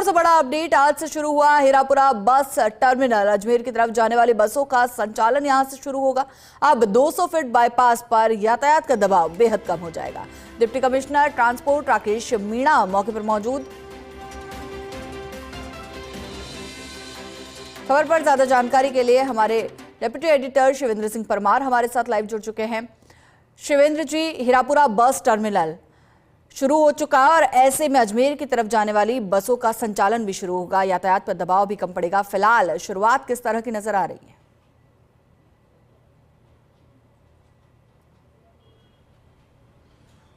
से बड़ा अपडेट आज से शुरू हुआ हीरापुरा बस टर्मिनल। अजमेर की तरफ जाने वाली बसों का संचालन यहां से शुरू होगा। अब 200 फीट बाईपास पर यातायात का दबाव बेहद कम हो जाएगा। Deputy commissioner transport Rakesh Meena मौके पर मौजूद। खबर पर ज्यादा जानकारी के लिए हमारे डेप्यूटी एडिटर शिवेंद्र सिंह परमार हमारे साथ लाइव जुड़ चुके हैं। शिवेंद्र जी, हीरापुरा बस टर्मिनल शुरू हो चुका है और ऐसे में अजमेर की तरफ जाने वाली बसों का संचालन भी शुरू होगा, यातायात पर दबाव भी कम पड़ेगा। फिलहाल शुरुआत किस तरह की नजर आ रही है?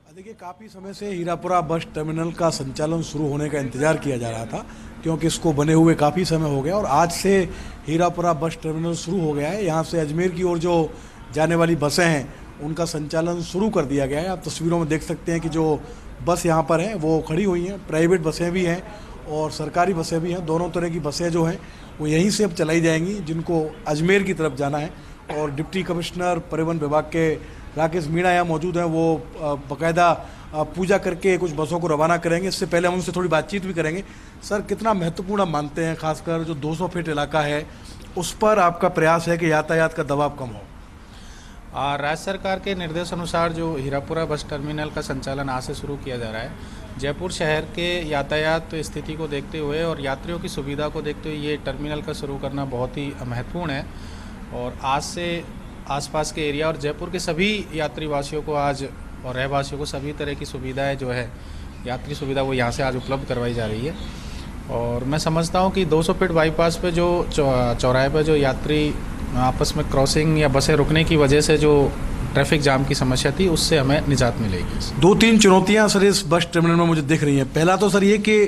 देखिए, काफ़ी समय से हीरापुरा बस टर्मिनल का संचालन शुरू होने का इंतजार किया जा रहा था, क्योंकि इसको बने हुए काफ़ी समय हो गया और आज से हीरापुरा बस टर्मिनल शुरू हो गया है। यहाँ से अजमेर की ओर जो जाने वाली बसें हैं उनका संचालन शुरू कर दिया गया है। आप तस्वीरों में देख सकते हैं कि जो बस यहाँ पर हैं वो खड़ी हुई हैं। प्राइवेट बसें भी हैं और सरकारी बसें भी हैं। दोनों तरह की बसें जो हैं वो यहीं से अब चलाई जाएंगी जिनको अजमेर की तरफ जाना है। और डिप्टी कमिश्नर परिवहन विभाग के राकेश मीणा यहाँ मौजूद हैं। वो बाकायदा पूजा करके कुछ बसों को रवाना करेंगे। इससे पहले हम उनसे थोड़ी बातचीत भी करेंगे। सर, कितना महत्वपूर्ण आप मानते हैं, खासकर जो 200 फीट इलाका है उस पर आपका प्रयास है कि यातायात का दबाव कम हो? राज्य सरकार के निर्देश अनुसार जो हीरापुरा बस टर्मिनल का संचालन आज से शुरू किया जा रहा है, जयपुर शहर के यातायात स्थिति को देखते हुए और यात्रियों की सुविधा को देखते हुए ये टर्मिनल का शुरू करना बहुत ही महत्वपूर्ण है। और आज से आसपास के एरिया और जयपुर के सभी यात्री वासियों को आज और रहवासियों को सभी तरह की सुविधाएं जो है यात्री सुविधा वो यहाँ से आज उपलब्ध करवाई जा रही है। और मैं समझता हूँ कि 200 फीट बाईपास पे जो चौराहे पर जो यात्री आपस में क्रॉसिंग या बसें रुकने की वजह से जो ट्रैफिक जाम की समस्या थी उससे हमें निजात मिलेगी। 2-3 चुनौतियां सर इस बस टर्मिनल में मुझे दिख रही हैं। पहला तो सर ये कि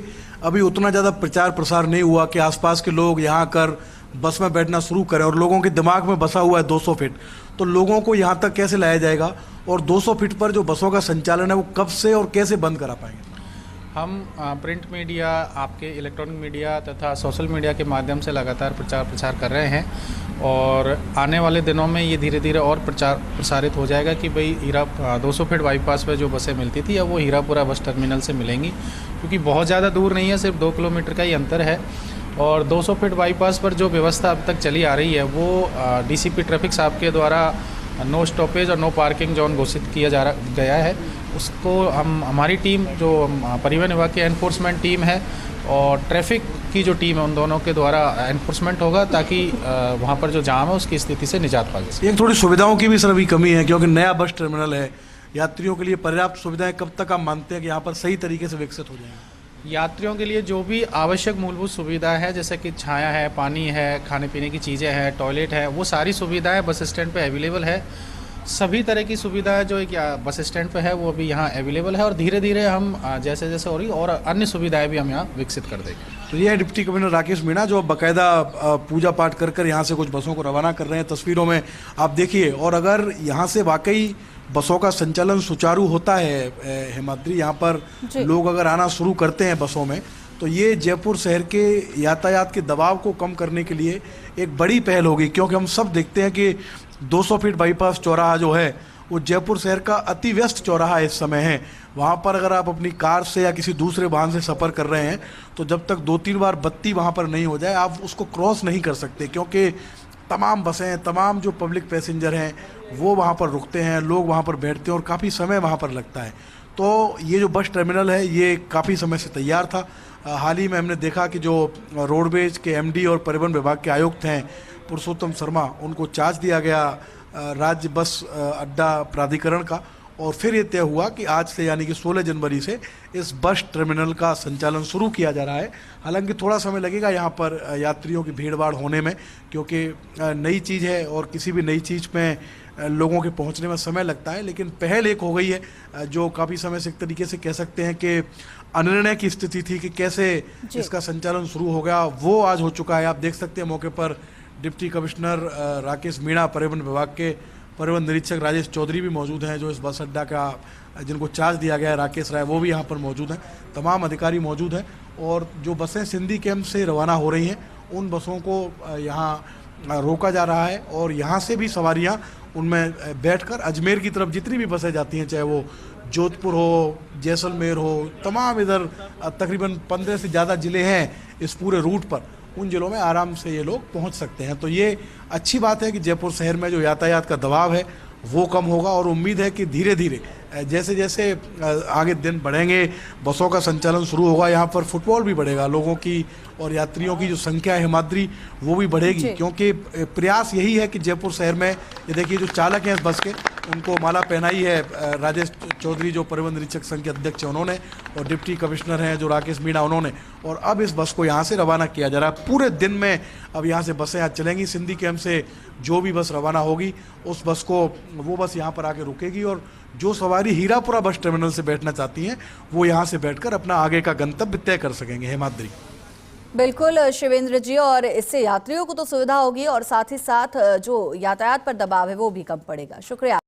अभी उतना ज़्यादा प्रचार प्रसार नहीं हुआ कि आसपास के लोग यहाँ आकर बस में बैठना शुरू करें, और लोगों के दिमाग में बसा हुआ है 200 फीट, तो लोगों को यहाँ तक कैसे लाया जाएगा और 200 फीट पर जो बसों का संचालन है वो कब से और कैसे बंद करा पाएंगे? हम प्रिंट मीडिया, आपके इलेक्ट्रॉनिक मीडिया तथा सोशल मीडिया के माध्यम से लगातार प्रचार प्रसार कर रहे हैं और आने वाले दिनों में ये धीरे धीरे और प्रचार प्रसारित हो जाएगा कि भाई 200 फीट बाईपास पे जो बसें मिलती थी अब वो हीरापुरा बस टर्मिनल से मिलेंगी, क्योंकि बहुत ज़्यादा दूर नहीं है, सिर्फ 2 किलोमीटर का ही अंतर है। और 200 फीट बाईपास पर जो व्यवस्था अब तक चली आ रही है वो डीसीपी ट्रैफिक साहब के द्वारा नो स्टॉपेज और नो पार्किंग जोन घोषित किया गया है। उसको हमारी टीम जो परिवहन विभाग की एनफोर्समेंट टीम है और ट्रैफिक की जो टीम है उन दोनों के द्वारा एनफोर्समेंट होगा, ताकि वहाँ पर जो जाम है उसकी स्थिति से निजात पा सके। एक थोड़ी सुविधाओं की भी सर अभी कमी है, क्योंकि नया बस टर्मिनल है। यात्रियों के लिए पर्याप्त सुविधाएं कब तक आप मानते हैं कि यहाँ पर सही तरीके से विकसित हो जाएंगी? यात्रियों के लिए जो भी आवश्यक मूलभूत सुविधा है, जैसे कि छाया है, पानी है, खाने पीने की चीज़ें हैं, टॉयलेट है, वो सारी सुविधाएं बस स्टैंड पे अवेलेबल है। सभी तरह की सुविधाएं जो एक बस स्टैंड पे है वो अभी यहाँ अवेलेबल है और धीरे धीरे हम जैसे जैसे हो रही और अन्य सुविधाएं भी हम यहाँ विकसित कर देंगे। तो ये है डिप्टी कमिश्नर राकेश मीणा जो बाकायदा पूजा पाठ कर कर यहाँ से कुछ बसों को रवाना कर रहे हैं। तस्वीरों में आप देखिए, और अगर यहाँ से वाकई बसों का संचालन सुचारू होता है हिमाद्री, यहाँ पर लोग अगर आना शुरू करते हैं बसों में, तो ये जयपुर शहर के यातायात के दबाव को कम करने के लिए एक बड़ी पहल होगी। क्योंकि हम सब देखते हैं कि 200 फीट बाईपास चौराहा जो है वो जयपुर शहर का अति व्यस्त चौराहा इस समय है। वहाँ पर अगर आप अपनी कार से या किसी दूसरे वाहन से सफ़र कर रहे हैं तो जब तक 2-3 बार बत्ती वहाँ पर नहीं हो जाए आप उसको क्रॉस नहीं कर सकते, क्योंकि तमाम बसें, तमाम जो पब्लिक पैसेंजर हैं वो वहाँ पर रुकते हैं, लोग वहाँ पर बैठते हैं और काफ़ी समय वहाँ पर लगता है। तो ये जो बस टर्मिनल है ये काफ़ी समय से तैयार था। हाल ही में हमने देखा कि जो रोडवेज के एमडी और परिवहन विभाग के आयुक्त हैं पुरुषोत्तम शर्मा, उनको चार्ज दिया गया राज्य बस अड्डा प्राधिकरण का, और फिर ये तय हुआ कि आज से यानी कि 16 जनवरी से इस बस टर्मिनल का संचालन शुरू किया जा रहा है। हालांकि थोड़ा समय लगेगा यहाँ पर यात्रियों की भीड़ भाड़ होने में, क्योंकि नई चीज़ है और किसी भी नई चीज़ में लोगों के पहुँचने में समय लगता है। लेकिन पहल एक हो गई है जो काफ़ी समय से एक तरीके से कह सकते हैं कि अनिर्णय की स्थिति थी कि कैसे इसका संचालन शुरू हो गया, वो आज हो चुका है। आप देख सकते हैं मौके पर डिप्टी कमिश्नर राकेश मीणा, परिवहन विभाग के परिवहन निरीक्षक राजेश चौधरी भी मौजूद हैं, जो इस बस अड्डा का जिनको चार्ज दिया गया है राकेश राय, वो भी यहाँ पर मौजूद हैं। तमाम अधिकारी मौजूद हैं और जो बसें सिंधी कैंप से रवाना हो रही हैं उन बसों को यहाँ रोका जा रहा है और यहाँ से भी सवारियाँ उनमें बैठकर अजमेर की तरफ जितनी भी बसें जाती हैं, चाहे वो जोधपुर हो, जैसलमेर हो, तमाम इधर तकरीबन 15 से ज़्यादा ज़िले हैं इस पूरे रूट पर, उन ज़िलों में आराम से ये लोग पहुंच सकते हैं। तो ये अच्छी बात है कि जयपुर शहर में जो यातायात का दबाव है वो कम होगा, और उम्मीद है कि धीरे धीरे जैसे जैसे आगे दिन बढ़ेंगे, बसों का संचालन शुरू होगा, यहाँ पर फुटफॉल भी बढ़ेगा, लोगों की और यात्रियों की जो संख्या है हिमाद्री वो भी बढ़ेगी, क्योंकि प्रयास यही है कि जयपुर शहर में, ये देखिए जो चालक हैं इस बस के, उनको माला पहनाई है राजेश चौधरी जो परिवहन निरीक्षक संघ के अध्यक्ष हैं उन्होंने, और डिप्टी कमिश्नर हैं जो राकेश मीणा उन्होंने, और अब इस बस को यहाँ से रवाना किया जा रहा है। पूरे दिन में अब यहाँ से बसें आज चलेंगी। सिंधी कैंप से जो भी बस रवाना होगी उस बस को, वो बस यहाँ पर आके रुकेगी, और जो सवारी हीरापुरा बस टर्मिनल से बैठना चाहती हैं वो यहाँ से बैठकर अपना आगे का गंतव्य तय कर सकेंगे। हेमाद्री। बिल्कुल शिवेंद्र जी, और इससे यात्रियों को तो सुविधा होगी और साथ ही साथ जो यातायात पर दबाव है वो भी कम पड़ेगा। शुक्रिया।